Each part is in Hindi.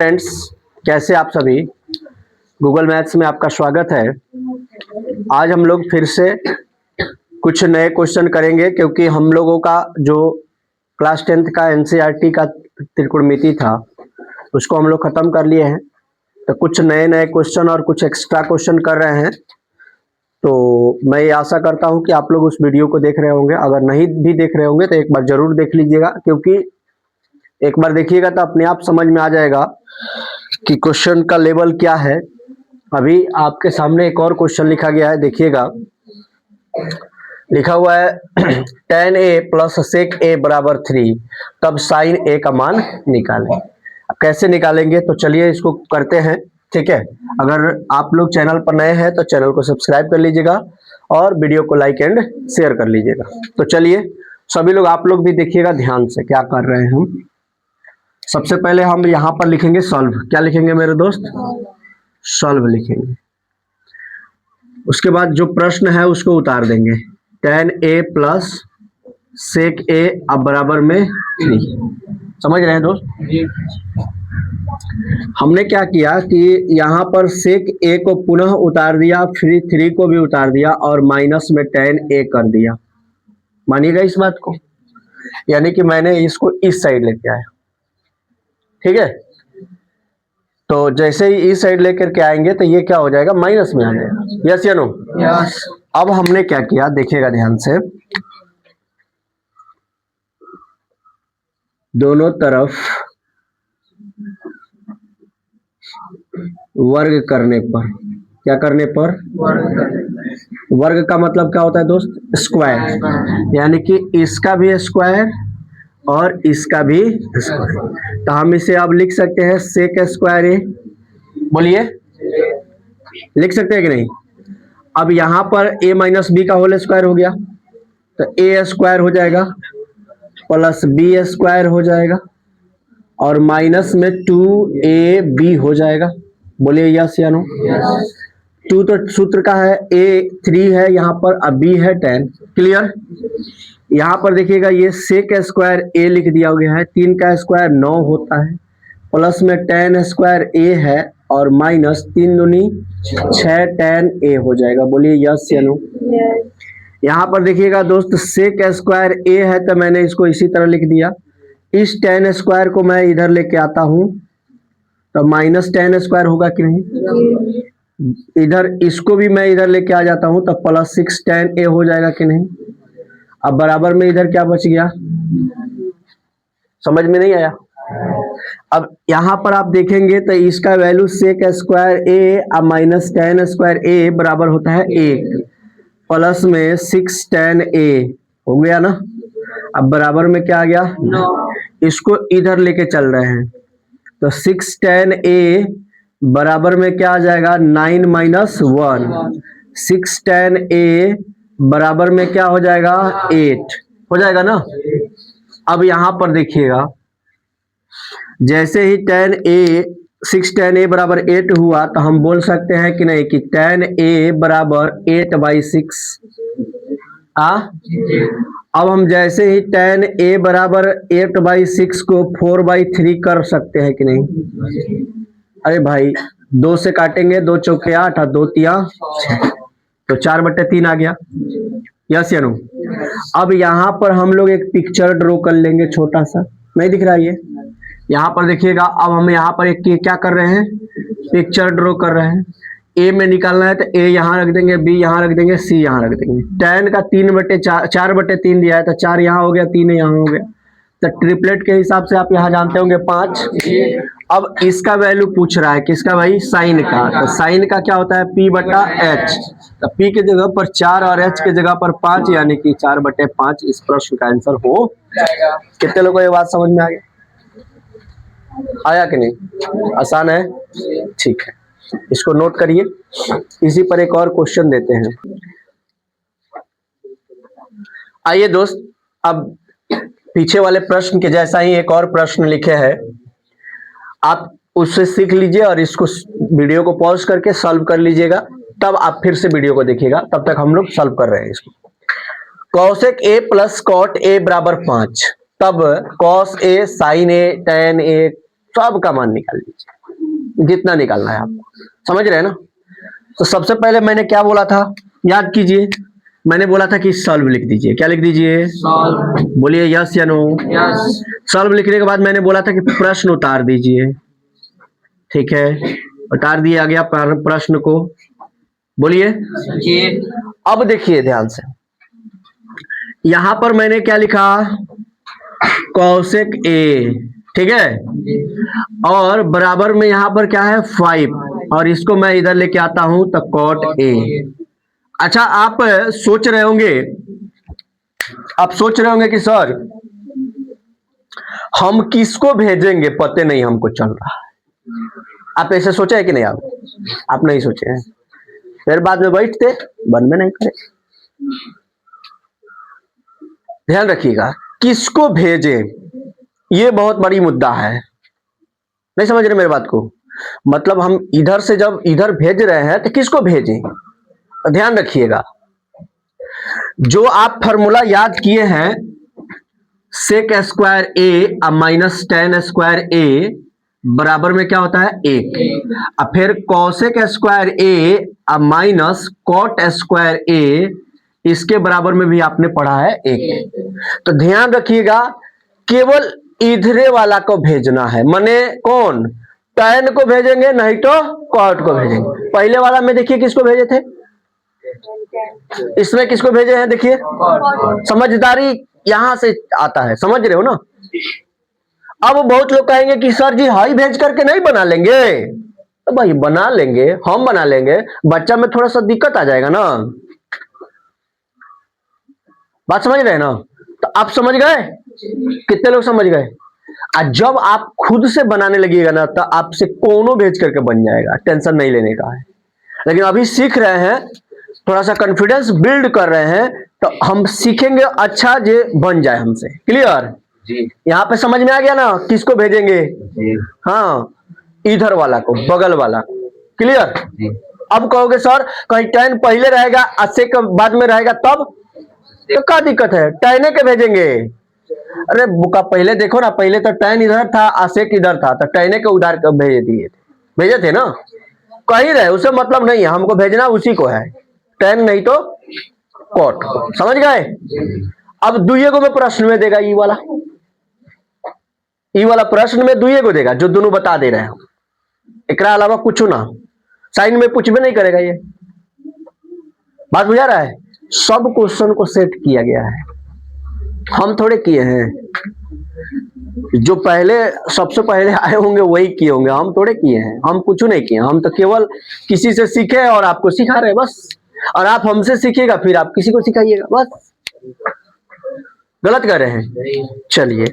फ्रेंड्स, कैसे आप सभी। गूगल मैथ्स में आपका स्वागत है। आज हम लोग फिर से कुछ नए क्वेश्चन करेंगे क्योंकि हम लोगों का जो क्लास 10th का एनसीईआरटी का त्रिकोणमिति था उसको हम लोग खत्म कर लिए हैं। तो कुछ नए नए क्वेश्चन और कुछ एक्स्ट्रा क्वेश्चन कर रहे हैं। तो मैं ये आशा करता हूं कि आप लोग उस वीडियो को देख रहे होंगे। अगर नहीं भी देख रहे होंगे तो एक बार जरूर देख लीजिएगा, क्योंकि एक बार देखिएगा तो अपने आप समझ में आ जाएगा कि क्वेश्चन का लेवल क्या है। अभी आपके सामने एक और क्वेश्चन लिखा गया है, देखिएगा। लिखा हुआ है tan a plus sec a बराबर 3, तब sin a का मान निकालें। अब कैसे निकालेंगे तो चलिए इसको करते हैं, ठीक है। अगर आप लोग चैनल पर नए हैं तो चैनल को सब्सक्राइब कर लीजिएगा और वीडियो को लाइक एंड शेयर कर लीजिएगा। तो चलिए सभी लोग, आप लोग भी देखिएगा ध्यान से क्या कर रहे हैं हम। सबसे पहले हम यहाँ पर लिखेंगे सॉल्व। क्या लिखेंगे मेरे दोस्त? सॉल्व लिखेंगे। उसके बाद जो प्रश्न है उसको उतार देंगे। tan a plus sec a अब बराबर में 3। समझ रहे हैं दोस्त? हमने क्या किया कि यहाँ पर sec a को पुनः उतार दिया, फिर 3 को भी उतार दिया और माइनस में tan a कर दिया। मानिएगा इस बात को, यानी कि मैंने इसको इस साइड लेके आया, ठीक है। तो जैसे ही इस साइड लेकर के आएंगे तो ये क्या हो जाएगा? माइनस में आ जाएगा। यस या नो? यस। अब हमने क्या किया, देखिएगा ध्यान से। दोनों तरफ वर्ग करने पर, क्या करने पर? वर्ग का मतलब क्या होता है दोस्त? स्क्वायर। यानी कि इसका भी स्क्वायर और इसका भी स्क्वायर। तो हम इसे अब लिख सकते हैं सेक स्क्वायर ए। बोलिए, लिख सकते हैं कि नहीं? अब यहां पर a माइनस बी का होल स्क्वायर हो गया तो a स्क्वायर हो जाएगा प्लस b स्क्वायर हो जाएगा और माइनस में 2ab हो जाएगा। बोलिए यस या नो? टू तो सूत्र का है, a 3 है यहाँ पर, अब b है 10। क्लियर? यहाँ पर देखिएगा ये सेक स्क्वायर a लिख दिया गया है। 3 का स्क्वायर 9 होता है, प्लस में 10 स्क्वायर a है और माइनस 3 दूनी 6 tan a हो जाएगा। बोलिए यस या नो? यहाँ पर देखिएगा दोस्त, सेक स्क्वायर a है तो मैंने इसको इसी तरह लिख दिया। इस tan स्क्वायर को मैं इधर लेके आता हूँ तो माइनस tan स्क्वायर होगा कि नहीं? इधर इसको भी मैं इधर लेके आ जाता हूँ तो प्लस 6 tan a हो जाएगा कि नहीं? अब बराबर में इधर क्या बच गया? समझ में नहीं आया? अब यहाँ पर आप देखेंगे तो इसका वैल्यू सेक स्क्वायर ए अब माइनस tan स्क्वायर ए बराबर होता है 1 प्लस में 6 tan a हो गया ना। अब बराबर में क्या आ गया? 9। इसको इधर लेके चल रहे हैं तो 6 tan a बराबर में क्या आ जाएगा? 9 माइनस 1। 6 tan a बराबर में क्या हो जाएगा? 8 हो जाएगा ना। अब यहां पर देखिएगा, जैसे ही tan a 6 tan a बराबर 8 हुआ तो हम बोल सकते हैं कि नहीं कि tan a बराबर 8/6। अब हम जैसे ही tan a बराबर 8/6 को 4/3 कर सकते हैं कि नहीं? अरे भाई, 2 से काटेंगे, 2 चौके 8 और 2 तिया 6, तो 4/3 आ गया। यस या नो? अब यहाँ पर हम लोग एक पिक्चर ड्रॉ कर लेंगे, छोटा सा। नहीं दिख रहा ये? यहाँ पर देखिएगा, अब हम यहाँ पर एक क्या कर रहे हैं? पिक्चर ड्रॉ कर रहे हैं। ए में निकालना है तो ए यहाँ रख देंगे, बी यहाँ रख देंगे, सी यहाँ रख देंगे। tan का 4/3 दिया है तो 4 यहाँ हो गया, 3 यहाँ हो गया। तो ट्रिपलेट के हिसाब से आप यहाँ जानते होंगे 5। अब इसका वैल्यू पूछ रहा है, किसका भाई? साइन का। तो साइन का क्या होता है? p/h। तो p के जगह पर 4 और h के जगह पर 5, यानी कि 4/5 इस प्रश्न का आंसर हो जाएगा। कितने लोगों को ये बात समझ में आ गया? आया कि नहीं? आसान है, ठीक है। इसको नोट करिए। इसी पर एक और क्वेश्चन देते हैं। आइए दोस्त, अब पीछे वाले प्रश्न के जैसा ही एक और प्रश्न लिखे हैं, आप उससे सीख लीजिए और इसको वीडियो को पॉज करके सॉल्व कर लीजिएगा। तब आप फिर से वीडियो को देखिएगा, तब तक हम लोग सॉल्व कर रहे हैं इसको। cosec a plus cot a बराबर 5, तब cos a sin a tan a सब का मान निकाल लीजिए, जितना निकालना है आपको, समझ रहे हैं ना। तो सबसे पहले मैंने क्या बोला था, याद कीजिए, मैंने बोला था कि सॉल्व लिख दीजिए। क्या लिख दीजिए? सॉल्व। बोलिए यस या नो? यस। सॉल्व लिखने के बाद मैंने बोला था कि प्रश्न उतार दीजिए, ठीक है, उतार दिया गया प्रश्न को। बोलिए। अब देखिए ध्यान से, यहां पर मैंने क्या लिखा, कौशिक ए, ठीक है, और बराबर में यहां पर क्या है 5, और इसको मैं इधर लेके आता हूं तो कॉट ए। अच्छा, आप सोच रहे होंगे, कि सर हम किसको भेजेंगे, पते नहीं हमको चल रहा है। आप ऐसे सोचे है कि नहीं? आप नहीं सोचे हैं, फिर बाद में बैठते बन में नहीं करे। ध्यान रखिएगा, किसको भेजें ये बहुत बड़ी मुद्दा है। नहीं समझ रहे मेरी बात को? मतलब हम इधर से जब इधर भेज रहे हैं तो किसको भेजें, तो ध्यान रखिएगा, जो आप फॉर्मूला याद किए हैं, सेक स्क्वायर ए माइनस टेन स्क्वायर ए बराबर में क्या होता है 1, और फिर कॉसेक स्क्वायर ए माइनस कॉट स्क्वायर ए, इसके बराबर में भी आपने पढ़ा है 1। तो ध्यान रखिएगा, केवल इधरे वाला को भेजना है, माने कौन, टैन को भेजेंगे, नहीं तो कॉट को भेजेंगे। पहले वाला में देखिए किसको भेजे थे, इसमें किसको भेजे हैं, देखिए, समझदारी यहां से आता है, समझ रहे हो ना। अब बहुत लोग कहेंगे कि सर जी हाई भेज करके नहीं बना लेंगे, तो भाई बना लेंगे, हम बना लेंगे, बच्चा में थोड़ा सा दिक्कत आ जाएगा ना। बात समझ रहे हैं ना? तो आप समझ गए, कितने लोग समझ गए? और जब आप खुद से बनाने लगिएगा ना, तो आपसे कोनो भेज करके बन जाएगा, टेंशन नहीं लेने का है। लेकिन अभी सीख रहे हैं, थोड़ा सा कॉन्फिडेंस बिल्ड कर रहे हैं, तो हम सीखेंगे अच्छा जे बन जाए हमसे। क्लियर? यहाँ पे समझ में आ गया ना किसको भेजेंगे? हाँ, इधर वाला को, बगल वाला। क्लियर? अब कहोगे सर कहीं टैन पहले रहेगा, अस्से के बाद में रहेगा, तब तो क्या दिक्कत है, टैने के भेजेंगे। अरे बुका पहले देखो ना, पहले तो टैन इधर था, आसेक इधर था, तो टैने के उधार भेजे थे ना, कहीं रहे, उसे मतलब नहीं है, हमको भेजना उसी को है, टैन नहीं तो कॉट। समझ गए? अब दुइये को में प्रश्न में देगा, ई वाला प्रश्न में दुइये को देगा, जो दोनों बता दे रहे हैं, एकरा अलावा कुछ ना, साइन में कुछ भी नहीं करेगा। ये बात बुझा रहा है? सब क्वेश्चन को सेट किया गया है, हम थोड़े किए हैं, जो पहले सबसे पहले आए होंगे वही किए होंगे, हम थोड़े किए हैं, हम कुछ नहीं किए, हम तो केवल किसी से सीखे और आपको सिखा रहे बस, और आप हमसे सीखिएगा फिर आप किसी को सिखाइएगा, बस। गलत कर रहे हैं? चलिए,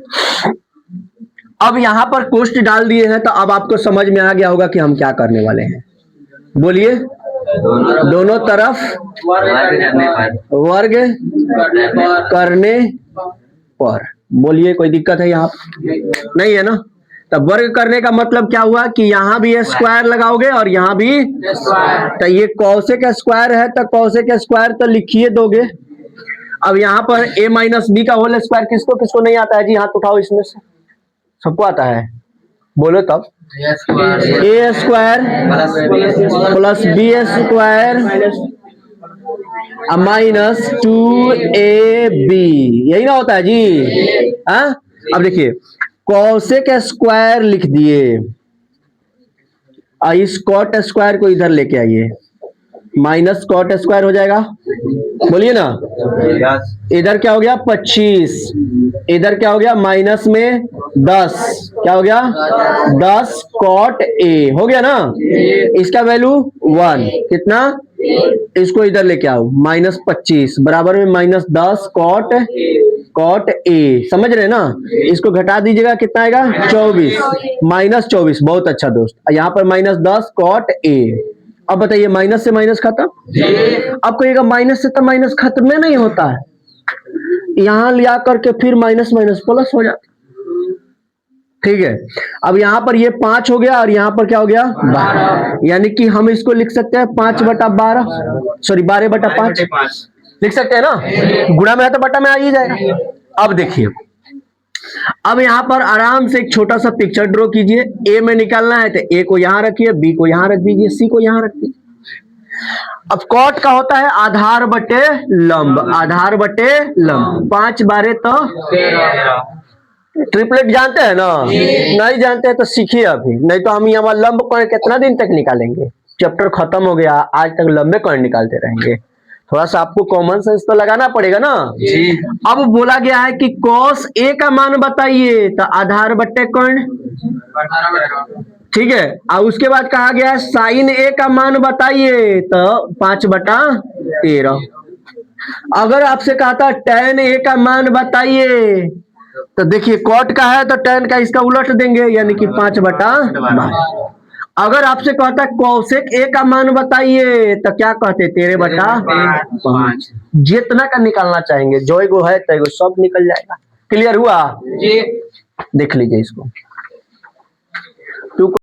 अब यहां पर कोष्ट डाल दिए हैं, तो अब आपको समझ में आ गया होगा कि हम क्या करने वाले हैं। बोलिए। दोनों तरफ वर्ग करने पर। बोलिए, कोई दिक्कत है यहाँ नहीं है ना? तब वर्ग करने का मतलब क्या हुआ कि यहाँ भी स्क्वायर लगाओगे और यहाँ भी, तो ये कौशिक स्क्वायर है, तो कौशिक स्क्वायर तो लिखिए दोगे। अब यहाँ पर a माइनस बी का होल स्क्वायर किसको किसको नहीं आता है जी, हाथ उठाओ, इसमें से सबको आता है, बोलो तब। A square plus b square minus 2ab, यही ना होता है जी? हाँ, अब देखिए कौशिक स्क्वायर लिख दिए, इस कॉट स्क्वायर को इधर लेके आइए, माइनस कॉट स्क्वायर हो जाएगा। बोलिए ना, इधर क्या हो गया 25, इधर क्या हो गया माइनस में 10, क्या हो गया 10 कॉट ए, हो गया ना। इसका वैल्यू 1, कितना, इसको इधर लेके आओ, माइनस 25 बराबर में माइनस 10 कॉट ए, समझ रहे ना। इसको घटा दीजिएगा, कितना आएगा 24, माइनस 24, बहुत अच्छा दोस्त। यहाँ पर माइनस 10 कॉट ए। अब बताइए माइनस से माइनस खत्म। अब कहिएगा माइनस से तो माइनस खत्म में नहीं होता है, यहां लिया करके फिर माइनस माइनस प्लस हो जाता, ठीक है। अब यहां पर ये 5 हो गया और यहां पर क्या हो गया 12, यानी कि हम इसको लिख सकते हैं 5/12, सॉरी 12/5 लिख सकते हैं ना, गुणा में है तो बटा में आ ही जाएगा। अब देखिए अब यहाँ पर आराम से एक छोटा सा पिक्चर ड्रॉ कीजिए। ए में निकालना है तो ए को यहाँ रखिए, बी को यहाँ रख दीजिए, सी को यहाँ रख दीजिए। अब कॉट का होता है आधार बटे लंब, आधार बटे लंब। 5 बारे तो 13। ट्रिपलेट जानते हैं ना? नहीं जानते हैं तो सीखिए अभी, नहीं तो हम यहाँ लंब कोण कितना दिन तक निकालेंगे। चैप्टर खत्म हो गया, आज तक लंबे कोण निकालते रहेंगे। थोड़ा सा आपको कॉमन सेंस तो लगाना पड़ेगा ना जी। अब बोला गया है कि cos a का मान बताइए, तो आधार बट्टे कोण, ठीक है। और उसके बाद कहा गया है sin a का मान बताइए, तो 5/13। अगर आपसे कहा था tan a का मान बताइए, तो देखिए cot का है तो tan का इसका उलट देंगे, यानी कि 5/12। अगर आपसे कहता है cosec a का मान बताइए, तो क्या कहते? 13/5। जितना का निकालना चाहेंगे, जो एगो है तो सब निकल जाएगा। क्लियर हुआ जी? देख लीजिए इसको।